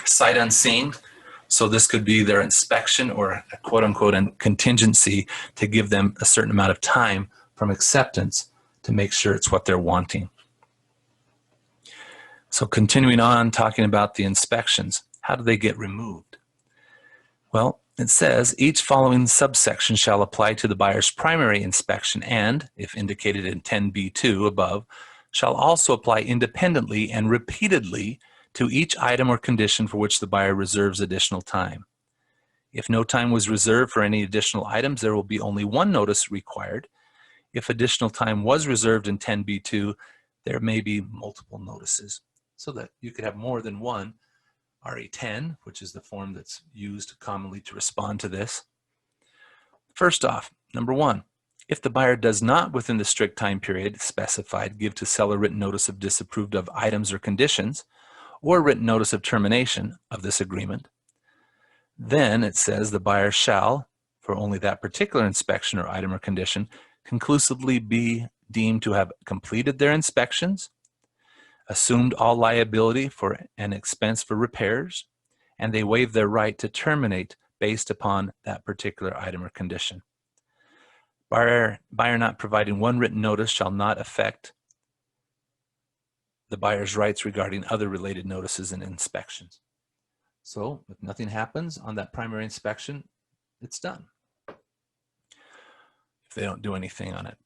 sight unseen. So this could be their inspection or a quote unquote contingency to give them a certain amount of time from acceptance to make sure it's what they're wanting. So continuing on, talking about the inspections, how do they get removed? Well, it says each following subsection shall apply to the buyer's primary inspection and, if indicated in 10b2 above, shall also apply independently and repeatedly to each item or condition for which the buyer reserves additional time. If no time was reserved for any additional items, there will be only one notice required. If additional time was reserved in 10b2, there may be multiple notices, so that you could have more than one RE10, which is the form that's used commonly to respond to this. First off, number 1, if the buyer does not within the strict time period specified give to seller written notice of disapproved of items or conditions or written notice of termination of this agreement, then it says the buyer shall, for only that particular inspection or item or condition, conclusively be deemed to have completed their inspections, assumed all liability for an expense for repairs, and they waive their right to terminate based upon that particular item or condition. Buyer not providing one written notice shall not affect the buyer's rights regarding other related notices and inspections. So if nothing happens on that primary inspection, it's done. If they don't do anything on it.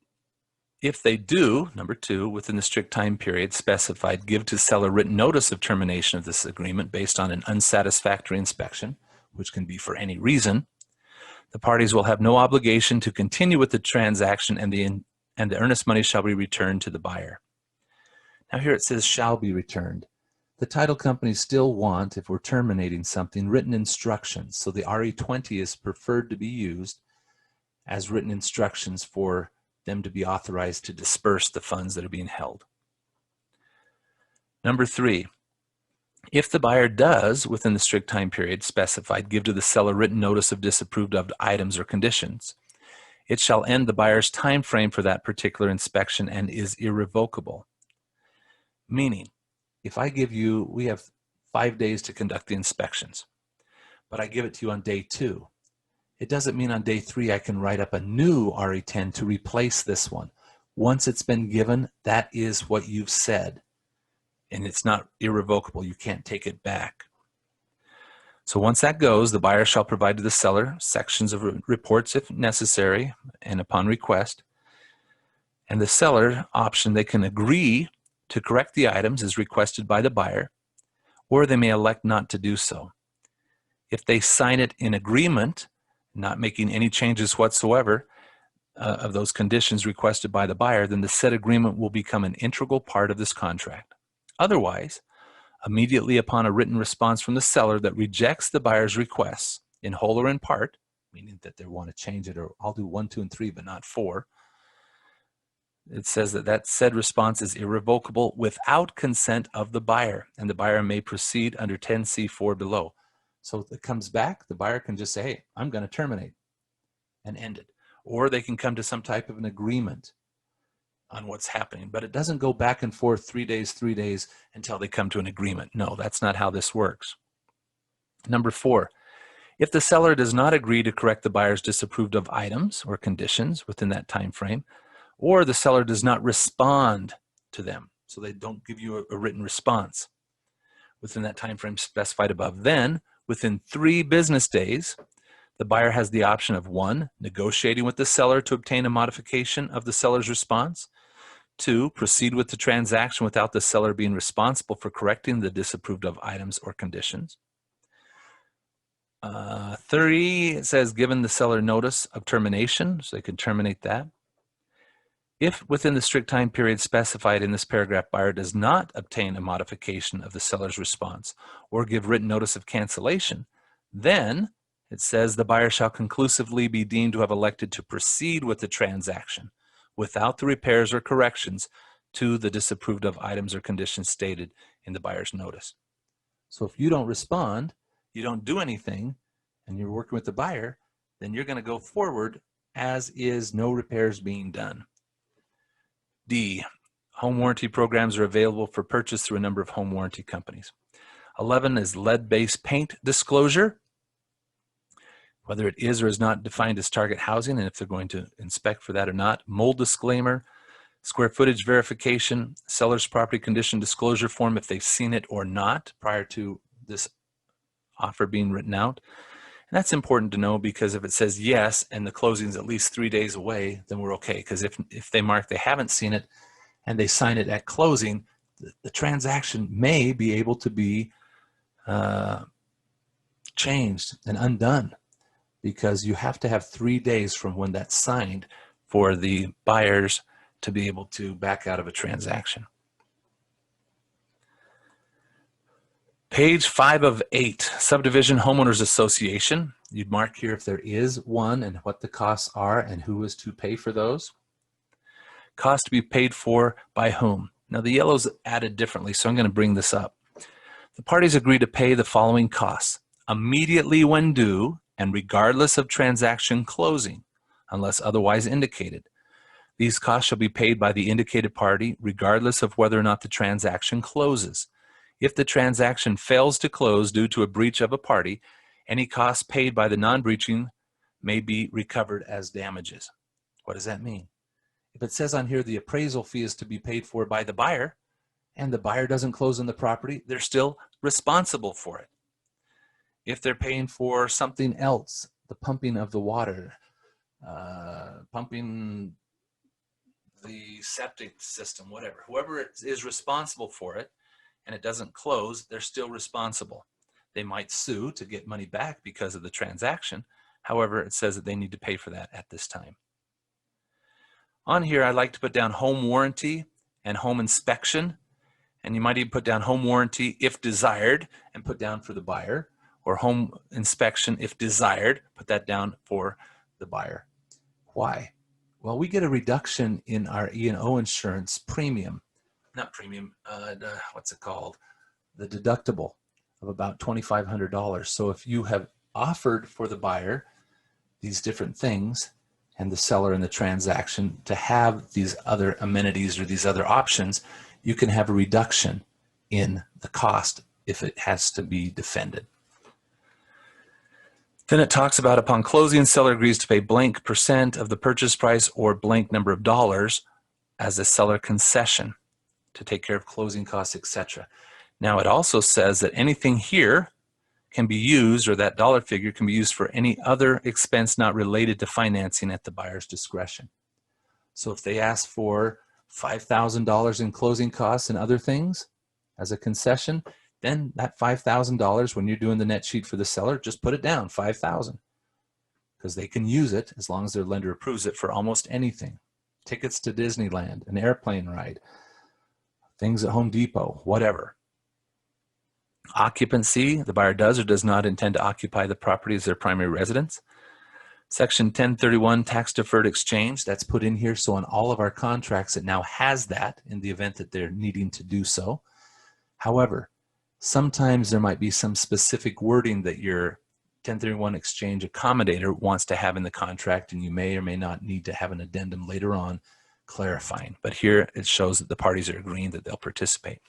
If they do, number 2, within the strict time period specified, give to seller written notice of termination of this agreement based on an unsatisfactory inspection, which can be for any reason, the parties will have no obligation to continue with the transaction and the earnest money shall be returned to the buyer. Now here it says shall be returned. The title companies still want, if we're terminating something, written instructions. So the RE20 is preferred to be used as written instructions for them to be authorized to disperse the funds that are being held. Number 3, if the buyer does, within the strict time period specified, give to the seller written notice of disapproved of items or conditions, it shall end the buyer's time frame for that particular inspection and is irrevocable. Meaning, if I give you, we have 5 days to conduct the inspections, but I give it to you on day 2. It doesn't mean on day 3 I can write up a new RE10 to replace this one. Once it's been given, that is what you've said. And it's not irrevocable. You can't take it back. So once that goes, the buyer shall provide to the seller sections of reports if necessary and upon request. And the seller option, they can agree to correct the items as requested by the buyer, or they may elect not to do so. If they sign it in agreement, not making any changes whatsoever of those conditions requested by the buyer, then the said agreement will become an integral part of this contract. Otherwise, immediately upon a written response from the seller that rejects the buyer's requests in whole or in part, meaning that they want to change it, or I'll do 1, 2, and 3, but not 4, it says that said response is irrevocable without consent of the buyer, and the buyer may proceed under 10C4 below. So if it comes back, the buyer can just say, hey, I'm going to terminate and end it. Or they can come to some type of an agreement on what's happening. But it doesn't go back and forth 3 days until they come to an agreement. No, that's not how this works. Number 4, if the seller does not agree to correct the buyer's disapproved of items or conditions within that time frame, or the seller does not respond to them, so they don't give you a written response within that time frame specified above, then within 3 business days, the buyer has the option of 1, negotiating with the seller to obtain a modification of the seller's response, 2, proceed with the transaction without the seller being responsible for correcting the disapproved of items or conditions. 3, it says given the seller notice of termination, so they can terminate that. If within the strict time period specified in this paragraph, buyer does not obtain a modification of the seller's response or give written notice of cancellation, then it says the buyer shall conclusively be deemed to have elected to proceed with the transaction without the repairs or corrections to the disapproved of items or conditions stated in the buyer's notice. So if you don't respond, you don't do anything, and you're working with the buyer, then you're going to go forward as is, no repairs being done. D, home warranty programs are available for purchase through a number of home warranty companies. 11 is lead-based paint disclosure, whether it is or is not defined as target housing, and if they're going to inspect for that or not. Mold disclaimer, square footage verification, seller's property condition disclosure form if they've seen it or not prior to this offer being written out. And that's important to know, because if it says yes and the closing is at least 3 days away, then we're okay. Because if they mark they haven't seen it and they sign it at closing, the transaction may be able to be changed and undone, because you have to have 3 days from when that's signed for the buyers to be able to back out of a transaction. Page 5 of 8, Subdivision Homeowners Association. You'd mark here if there is one and what the costs are and who is to pay for those. Cost to be paid for by whom. Now the yellow's added differently, so I'm going to bring this up. The parties agree to pay the following costs immediately when due and regardless of transaction closing, unless otherwise indicated. These costs shall be paid by the indicated party regardless of whether or not the transaction closes. If the transaction fails to close due to a breach of a party, any costs paid by the non-breaching may be recovered as damages. What does that mean? If it says on here the appraisal fee is to be paid for by the buyer, and the buyer doesn't close on the property, they're still responsible for it. If they're paying for something else, the pumping of the water, pumping the septic system, whatever, whoever is responsible for it, and it doesn't close, they're still responsible. They might sue to get money back because of the transaction. However, it says that they need to pay for that at this time. On here, I like to put down home warranty and home inspection, and you might even put down home warranty if desired and put down for the buyer, or home inspection if desired, put that down for the buyer. Why? Well, we get a reduction in our E&O insurance premium. Not premium, what's it called? The deductible of about $2,500. So if you have offered for the buyer these different things and the seller in the transaction to have these other amenities or these other options, you can have a reduction in the cost if it has to be defended. Then it talks about upon closing, seller agrees to pay blank % of the purchase price or blank number of dollars as a seller concession to take care of closing costs, etc. Now it also says that anything here can be used, or that dollar figure can be used for any other expense not related to financing at the buyer's discretion. So if they ask for $5,000 in closing costs and other things as a concession, then that $5,000, when you're doing the net sheet for the seller, just put it down, $5,000, because they can use it as long as their lender approves it for almost anything. Tickets to Disneyland, an airplane ride, things at Home Depot, whatever. Occupancy, the buyer does or does not intend to occupy the property as their primary residence. Section 1031, tax deferred exchange, that's put in here. So on all of our contracts, it now has that in the event that they're needing to do so. However, sometimes there might be some specific wording that your 1031 exchange accommodator wants to have in the contract, and you may or may not need to have an addendum later on clarifying. But here it shows that the parties are agreeing that they'll participate.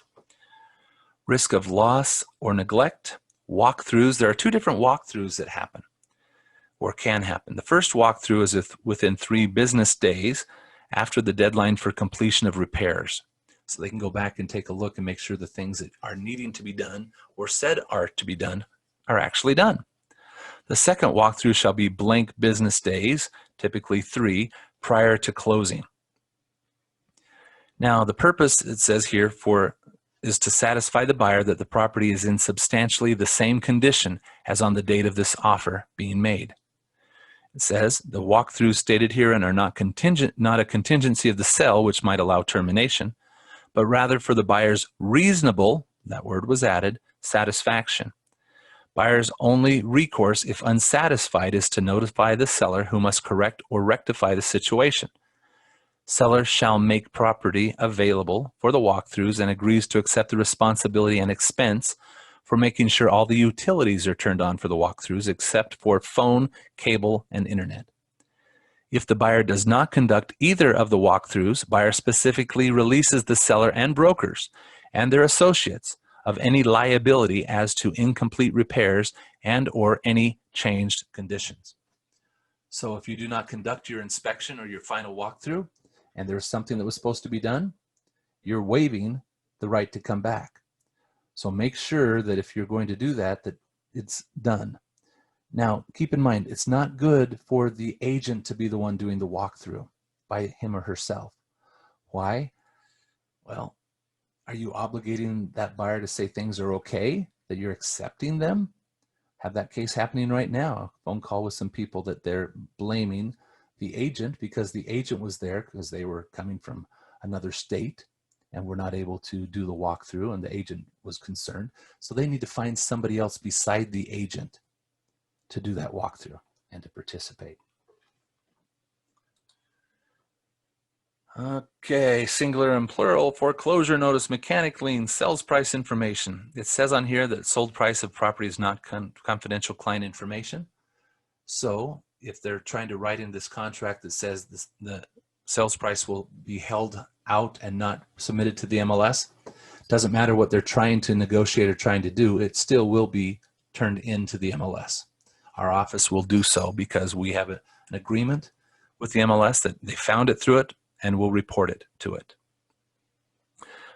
Risk of loss or neglect. Walkthroughs, there are two different walkthroughs that happen or can happen. The first walkthrough is within 3 business days after the deadline for completion of repairs. So they can go back and take a look and make sure the things that are needing to be done or said are to be done are actually done. The second walkthrough shall be blank business days, typically 3, prior to closing. Now the purpose, it says here, is to satisfy the buyer that the property is in substantially the same condition as on the date of this offer being made. It says the walkthroughs stated herein are not a contingency of the sale, which might allow termination, but rather for the buyer's reasonable, that word was added, satisfaction. Buyer's only recourse, if unsatisfied, is to notify the seller, who must correct or rectify the situation. Seller shall make property available for the walkthroughs and agrees to accept the responsibility and expense for making sure all the utilities are turned on for the walkthroughs except for phone, cable, and internet. If the buyer does not conduct either of the walkthroughs, buyer specifically releases the seller and brokers and their associates of any liability as to incomplete repairs and or any changed conditions. So if you do not conduct your inspection or your final walkthrough and there's something that was supposed to be done, you're waiving the right to come back. So make sure that if you're going to do that, that it's done. Now, keep in mind, it's not good for the agent to be the one doing the walkthrough by him or herself. Why? Well, are you obligating that buyer to say things are okay, that you're accepting them? Have that case happening right now. A phone call with some people that they're blaming the agent because the agent was there because they were coming from another state and were not able to do the walkthrough, and the agent was concerned. So they need to find somebody else beside the agent to do that walkthrough and to participate. Okay, singular and plural, foreclosure notice, mechanic lien, sales price information. It says on here that sold price of property is not confidential client information. So if they're trying to write in this contract that says the sales price will be held out and not submitted to the MLS, doesn't matter what they're trying to negotiate or trying to do, it still will be turned into the MLS. Our office will do so because we have an agreement with the MLS that they found it through it and will report it to it.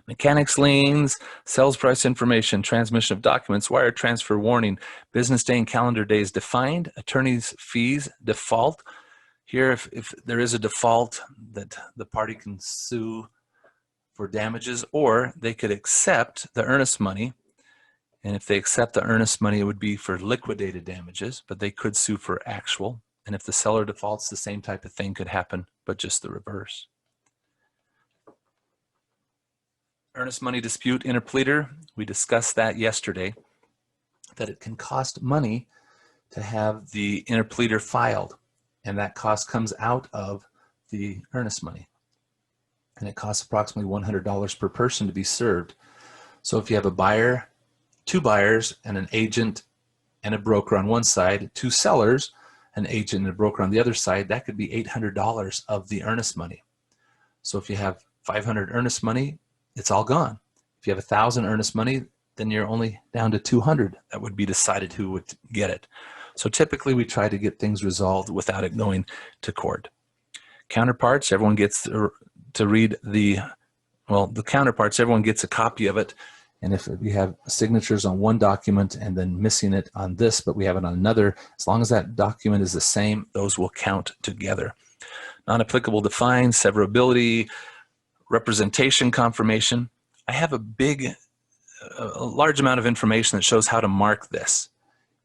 Mechanics liens, sales price information, transmission of documents, wire transfer warning, business day and calendar days defined, attorney's fees, default. Here, if there is a default, that the party can sue for damages, or they could accept the earnest money. And if they accept the earnest money, it would be for liquidated damages, but they could sue for actual. And if the seller defaults, the same type of thing could happen, but just the reverse. Earnest money dispute interpleader, we discussed that yesterday, that it can cost money to have the interpleader filed. And that cost comes out of the earnest money. And it costs approximately $100 per person to be served. So if you have a buyer, 2 buyers, and an agent and a broker on one side, 2 sellers, an agent and a broker on the other side, that could be $800 of the earnest money. So if you have 500 earnest money, it's all gone. If you have 1,000 earnest money, then you're only down to 200 that would be decided who would get it. So typically we try to get things resolved without it going to court. Counterparts, everyone gets to read the counterparts, everyone gets a copy of it. And if we have signatures on one document and then missing it on this, but we have it on another, as long as that document is the same, those will count together. Non-applicable defined, severability, representation confirmation. I have a large amount of information that shows how to mark this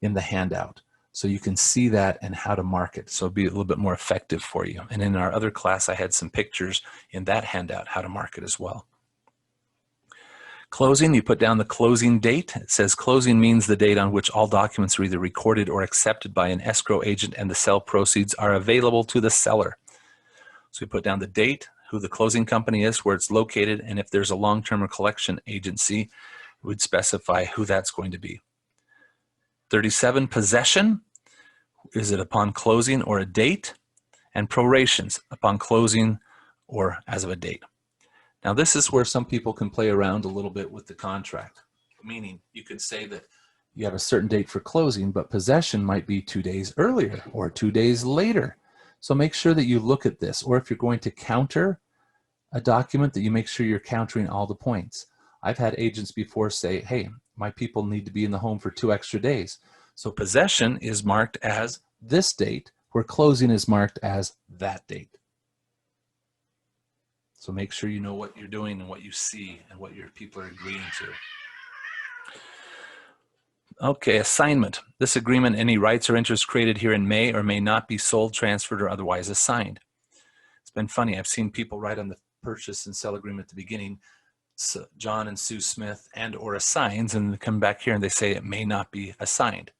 in the handout. So you can see that and how to mark it. So it'll be a little bit more effective for you. And in our other class, I had some pictures in that handout, how to mark it as well. Closing, you put down the closing date. It says closing means the date on which all documents are either recorded or accepted by an escrow agent and the sale proceeds are available to the seller. So we put down the date, who the closing company is, where it's located, and if there's a long-term or collection agency, we'd specify who that's going to be. 37, possession. Is it upon closing or a date? And prorations, upon closing or as of a date. Now this is where some people can play around a little bit with the contract. Meaning you could say that you have a certain date for closing, but possession might be 2 days earlier or 2 days later. So make sure that you look at this, or if you're going to counter a document, that you make sure you're countering all the points. I've had agents before say, hey, my people need to be in the home for 2 extra days. So possession is marked as this date, where closing is marked as that date. So make sure you know what you're doing and what you see and what your people are agreeing to. Okay, assignment. This agreement, any rights or interests created herein may or may not be sold, transferred, or otherwise assigned. It's been funny. I've seen people write on the purchase and sell agreement at the beginning, so John and Sue Smith and or assigns, and they come back here and they say it may not be assigned.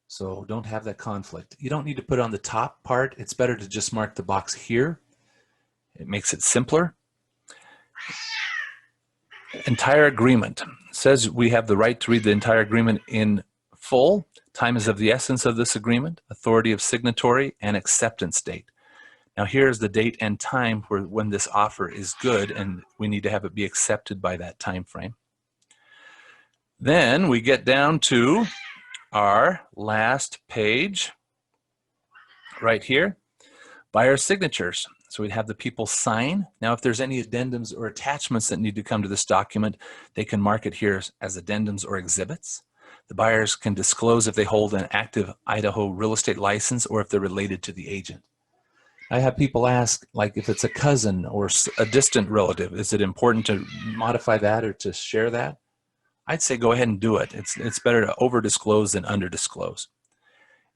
So don't have that conflict. You don't need to put it on the top part. It's better to just mark the box here. It makes it simpler. Entire agreement says we have the right to read the entire agreement in full. Time is of the essence of this agreement, authority of signatory, and acceptance date. Now here's the date and time when this offer is good, and we need to have it be accepted by that time frame. Then we get down to our last page right here, buyer signatures. So we'd have the people sign. Now if there's any addendums or attachments that need to come to this document, they can mark it here as addendums or exhibits. The buyers can disclose if they hold an active Idaho real estate license or if they're related to the agent. I have people ask, like, if it's a cousin or a distant relative, is it important to modify that or to share that? I'd say go ahead and do it. It's better to over disclose than under disclose.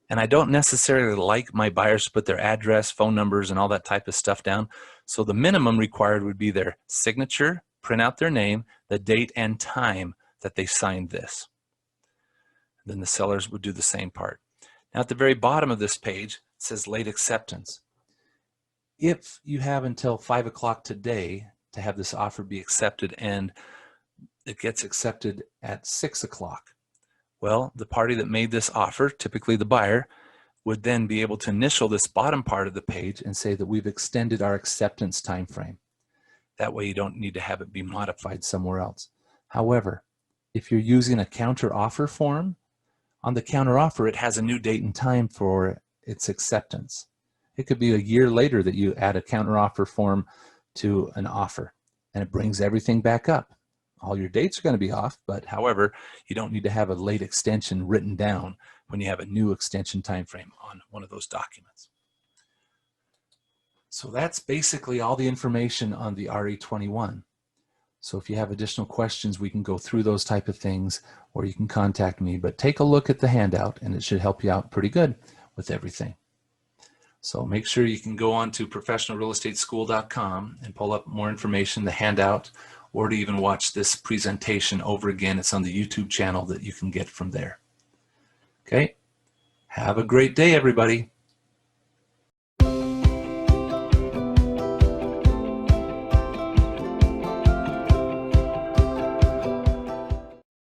And I don't necessarily like my buyers to put their address, phone numbers, and all that type of stuff down. So the minimum required would be their signature, print out their name, the date and time that they signed this. Then the sellers would do the same part. Now at the very bottom of this page, it says late acceptance. If you have until 5 o'clock today to have this offer be accepted and it gets accepted at 6 o'clock, well, the party that made this offer, typically the buyer, would then be able to initial this bottom part of the page and say that we've extended our acceptance time frame. That way you don't need to have it be modified somewhere else. However, if you're using a counter offer form, on the counter offer it has a new date and time for its acceptance. It could be a year later that you add a counter offer form to an offer and it brings everything back up. All your dates are going to be off, but however, you don't need to have a late extension written down when you have a new extension time frame on one of those documents. So that's basically all the information on the RE21. So if you have additional questions, we can go through those type of things, or you can contact me, but take a look at the handout and it should help you out pretty good with everything. So make sure you can go on to professionalrealestateschool.com and pull up more information, the handout, or to even watch this presentation over again. It's on the YouTube channel that you can get from there. Okay, have a great day, everybody.